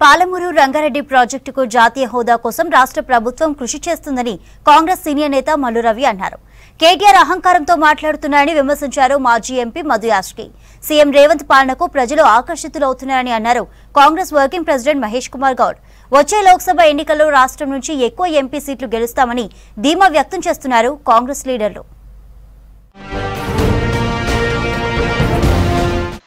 పాలమూరు రంగారెడ్డి ప్రాజెక్టుకు జాతీయ హోదా కోసం రాష్ట్ర ప్రభుత్వం కృషి చేస్తుందని కాంగ్రెస్ సీనియర్ నేత మల్లు రవి అన్నారు. కేటీఆర్ అహంకారంతో మాట్లాడుతున్నారని విమర్శించారు మాజీ ఎంపీ మధు యాష్కి. సీఎం రేవంత్ పాలనకు ప్రజలు ఆకర్షితులవుతున్నారని అన్నారు కాంగ్రెస్ వర్కింగ్ ప్రెసిడెంట్ మహేష్ కుమార్ గౌడ్. వచ్చే లోక్సభ ఎన్నికల్లో రాష్ట్రం నుంచి ఎక్కువ ఎంపీ సీట్లు గెలుస్తామని ధీమా వ్యక్తం చేస్తున్నారు కాంగ్రెస్ లీడర్లు.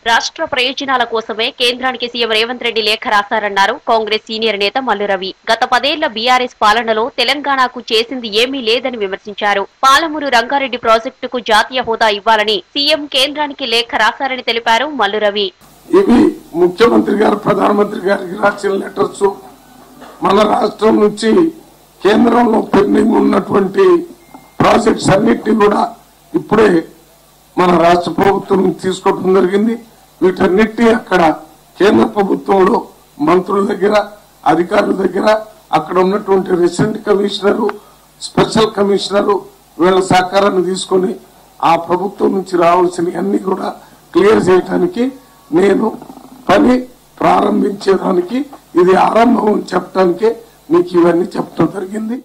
రాష్ట్ర ప్రయోజనాల కోసమే కేంద్రానికి సీఎం రేవంత్ రెడ్డి లేఖ రాశారన్నారు కాంగ్రెస్ సీనియర్ నేత మల్లు రవి. గత 10 ఏళ్ల బీఆర్ఎస్ పాలనలో తెలంగాణకు చేసింది ఏమీ లేదని విమర్శించారు. పాలమూరు రంగారెడ్డి ప్రాజెక్టుకు జాతీయ హోదా ఇవ్వాలని సీఎం కేంద్రానికి లేఖ రాశారని తెలిపారు మల్లు రవి. ఇవి ముఖ్యమంత్రి గారు ప్రధానమంత్రి గారికి రాసిన లెటర్స్, మన రాష్ట్రం నుంచి కేంద్రంలో పెండింగ్ ఉన్నటువంటి ప్రాజెక్ట్స్ అన్నిటినీ కూడా ఇప్పుడే మన రాష్ట్ర ప్రభుత్వం తీసుకోవడం జరిగింది. వీటన్నిటి అక్కడ కేంద్ర ప్రభుత్వంలో మంత్రుల దగ్గర, అధికారుల దగ్గర, అక్కడ ఉన్నటువంటి రెసిడెంట్ కమిషనరు, స్పెషల్ కమిషనరు వీళ్ళ సహకారాన్ని తీసుకొని ఆ ప్రభుత్వం నుంచి రావాల్సిన అన్ని కూడా క్లియర్ చేయడానికి నేను పని ప్రారంభించడానికి ఇది ఆరంభం అని చెప్పడానికే మీకు ఇవన్నీ చెప్పడం జరిగింది.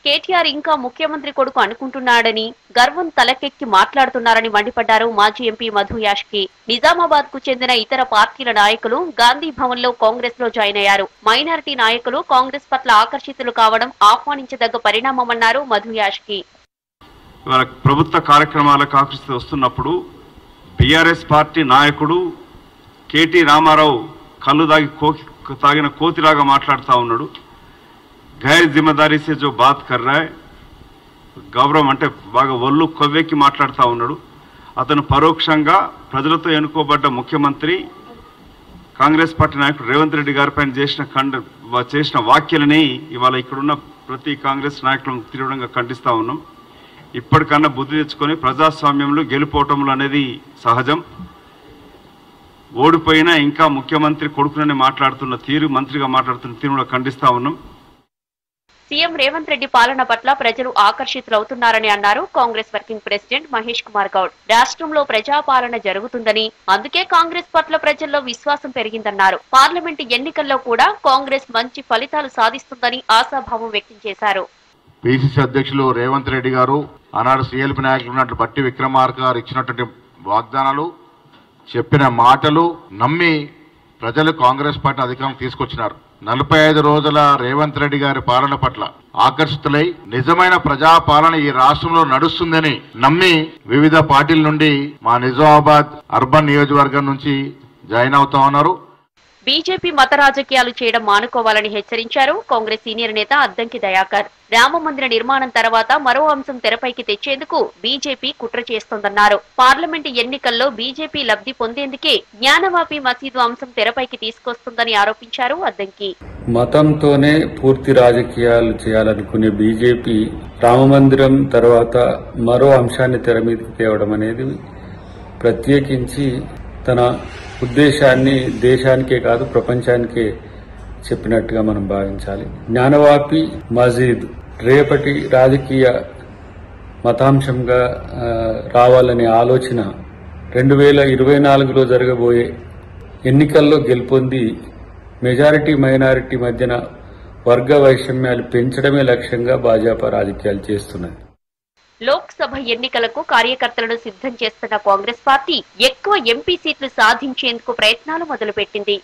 కేటీఆర్ ఇంకా ముఖ్యమంత్రి కొడుకు అనుకుంటున్నాడని, గర్వం తలకెక్కి మాట్లాడుతున్నారని మండిపడ్డారు మాజీ ఎంపీ మధు యాష్కి. నిజామాబాద్ కు చెందిన ఇతర పార్టీల నాయకులు గాంధీ భవన్ లో కాంగ్రెస్ లో జాయిన్ అయ్యారు. మైనారిటీ నాయకులు కాంగ్రెస్ పట్ల ఆకర్షితులు కావడం ఆహ్వానించదగ్గ పరిణామమన్నారు మధు యాష్కి. ప్రభుత్వ కార్యక్రమాలకు ఆకర్షితులు వస్తున్నప్పుడు బీఆర్ఎస్ పార్టీ నాయకుడు కేటీ రామారావు కళ్ళు తాగిన కోతిలాగా మాట్లాడుతూ ఉన్నాడు. గైర్ జిమ్మదారీ సే జో బాత్ కర్ రా హై, గౌరవం అంటే బాగా ఒళ్ళు కొవ్వెక్కి మాట్లాడుతూ ఉన్నాడు. అతను పరోక్షంగా ప్రజలతో ఎన్నుకోబడ్డ ముఖ్యమంత్రి కాంగ్రెస్ పార్టీ నాయకుడు రేవంత్ రెడ్డి గారిపైన చేసిన వ్యాఖ్యలని ఇవాళ ఇక్కడున్న ప్రతి కాంగ్రెస్ నాయకులను తీవ్రంగా ఖండిస్తూ ఉన్నాం. ఇప్పటికన్నా బుద్ధి తెచ్చుకొని ప్రజాస్వామ్యంలో గెలుపోవటంలో అనేది సహజం. ఓడిపోయినా ఇంకా ముఖ్యమంత్రి కొడుకునని మాట్లాడుతున్న తీరు, మంత్రిగా మాట్లాడుతున్న తీరు కూడా ఖండిస్తూ ఉన్నాం. సీఎం రేవంత్ రెడ్డి పాలన పట్ల ప్రజలు ఆకర్షితులవుతున్నారని అన్నారు కాంగ్రెస్ వర్కింగ్ ప్రెసిడెంట్ మహేష్ కుమార్ గౌడ్. రాష్ట్రంలో ప్రజాపాలన జరుగుతుందని, అందుకే కాంగ్రెస్ పట్ల ప్రజల్లో విశ్వాసం పెరిగిందన్నారు. పార్లమెంటు ఎన్నికల్లో కూడా కాంగ్రెస్ మంచి ఫలితాలు సాధిస్తుందని ఆశాభావం వ్యక్తం చేశారు. పిసిసి అధ్యక్షులు రేవంత్ రెడ్డి గారు, ఆనాడు సీఎల్పీ నాయకులు ఉన్నట్లు బట్టి విక్రమార్క గారు ఇచ్చినటువంటి వాగ్దానాలు, చెప్పిన మాటలు నమ్మి ప్రజలు కాంగ్రెస్ పార్టీ అధికారం తీసుకొచ్చినారు. 45 రోజుల రేవంత్ రెడ్డి గారి పాలన పట్ల ఆకర్షితులై నిజమైన ప్రజాపాలన ఈ రాష్ట్రంలో నడుస్తుందని నమ్మి వివిధ పార్టీల నుండి మా నిజామాబాద్ అర్బన్ నియోజకవర్గం నుంచి జాయిన్ అవుతా ఉన్నారు. బీజేపీ మత రాజకీయాలు చేయడం మానుకోవాలని హెచ్చరించారు కాంగ్రెస్ సీనియర్ నేత అద్దంకి దయాకర్. రామ మందిర నిర్మాణం తర్వాత మరో అంశం తెరపైకి తెచ్చేందుకు బీజేపీ కుట్ర చేస్తోందన్నారు. పార్లమెంటు ఎన్నికల్లో బీజేపీ లబ్ధి పొందేందుకే జ్ఞానవాపి మసీదు అంశం తెరపైకి తీసుకొస్తుందని ఆరోపించారు అద్దంకి. మతంతోనే పూర్తి రాజకీయాలు చేయాలనుకునే బీజేపీ రామమందిరం తర్వాత మరో అంశాన్ని తెర మీదకి తేవడం అనేది ప్రత్యేకించి తన ఉద్దేశాన్ని దేశానికే కాదు ప్రపంచానికే చెప్పినట్టుగా మనం భావించాలి. జ్ఞానవాపి మసీద్ రేపటి రాజకీయ మతాంశంగా రావాలనే ఆలోచన 2024లో జరగబోయే ఎన్నికల్లో గెలుపొంది మెజారిటీ మైనారిటీ మధ్యన వర్గ వైషమ్యాలు పెంచడమే లక్ష్యంగా భాజపా రాజకీయాలు చేస్తున్నాయి. లోక్సభ ఎన్నికలకు కార్యకర్తలను సిద్ధం చేస్తున్న కాంగ్రెస్ పార్టీ ఎక్కువ ఎంపీ సీట్లు సాధించేందుకు ప్రయత్నాలు మొదలుపెట్టింది.